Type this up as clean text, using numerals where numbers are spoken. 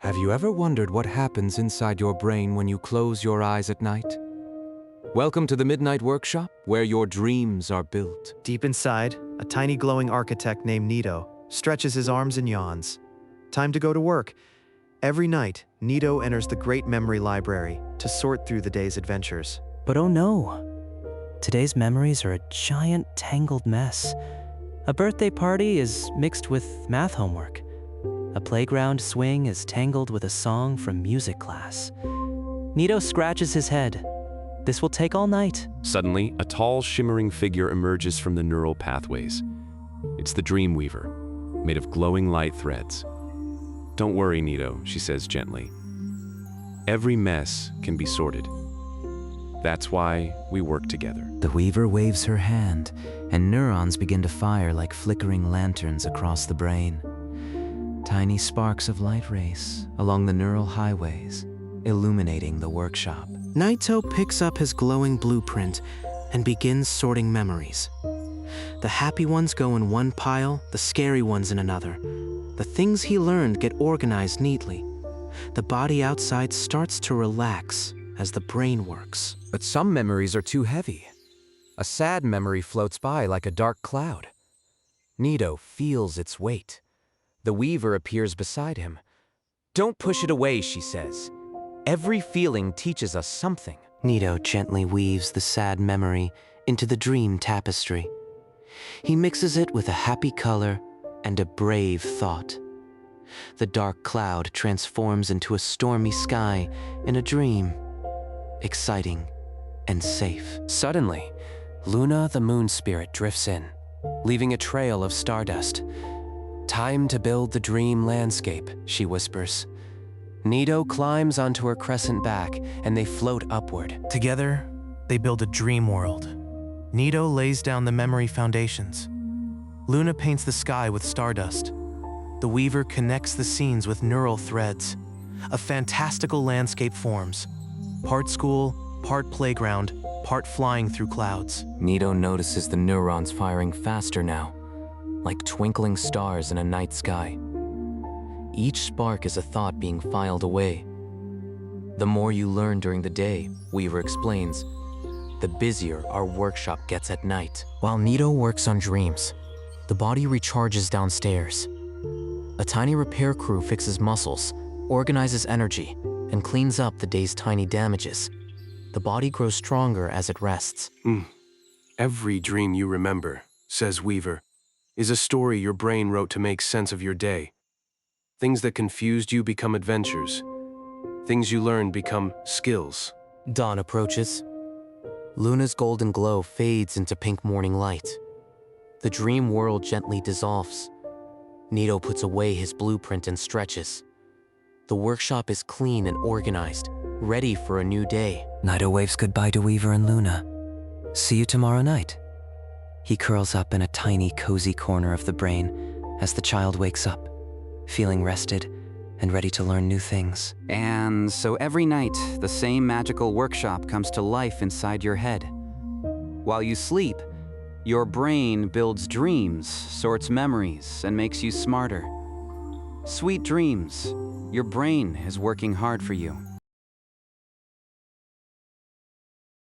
Have you ever wondered what happens inside your brain when you close your eyes at night? Welcome to the Midnight Workshop, where your dreams are built. Deep inside, a tiny glowing architect named Nito stretches his arms and yawns. Time to go to work. Every night, Nito enters the great memory library to sort through the day's adventures. But oh no, today's memories are a giant tangled mess. A birthday party is mixed with math homework. A playground swing is tangled with a song from music class. Nito scratches his head. This will take all night. Suddenly, a tall, shimmering figure emerges from the neural pathways. It's the Dreamweaver, made of glowing light threads. "Don't worry, Nito," she says gently. "Every mess can be sorted. That's why we work together." The Weaver waves her hand, and neurons begin to fire like flickering lanterns across the brain. Tiny sparks of light race along the neural highways, illuminating the workshop. Nito picks up his glowing blueprint and begins sorting memories. The happy ones go in one pile, the scary ones in another. The things he learned get organized neatly. The body outside starts to relax as the brain works. But some memories are too heavy. A sad memory floats by like a dark cloud. Nito feels its weight. The Weaver appears beside him. "Don't push it away," she says. "Every feeling teaches us something." Nito gently weaves the sad memory into the dream tapestry. He mixes it with a happy color and a brave thought. The dark cloud transforms into a stormy sky in a dream, exciting and safe. Suddenly, Luna the moon spirit drifts in, leaving a trail of stardust. "Time to build the dream landscape," she whispers. Nito climbs onto her crescent back, and they float upward. Together, they build a dream world. Nito lays down the memory foundations. Luna paints the sky with stardust. The Weaver connects the scenes with neural threads. A fantastical landscape forms. Part school, part playground, part flying through clouds. Nito notices the neurons firing faster now, like twinkling stars in a night sky. Each spark is a thought being filed away. The more you learn during the day, Weaver explains, the busier our workshop gets at night. While Nito works on dreams, the body recharges downstairs. A tiny repair crew fixes muscles, organizes energy, and cleans up the day's tiny damages. The body grows stronger as it rests. Every dream you remember, says Weaver, is a story your brain wrote to make sense of your day. Things that confused you become adventures. Things you learned become skills. Dawn approaches. Luna's golden glow fades into pink morning light. The dream world gently dissolves. Nito puts away his blueprint and stretches. The workshop is clean and organized, ready for a new day. Nito waves goodbye to Weaver and Luna. See you tomorrow night. He curls up in a tiny, cozy corner of the brain as the child wakes up, feeling rested and ready to learn new things. And so every night, the same magical workshop comes to life inside your head. While you sleep, your brain builds dreams, sorts memories, and makes you smarter. Sweet dreams. Your brain is working hard for you.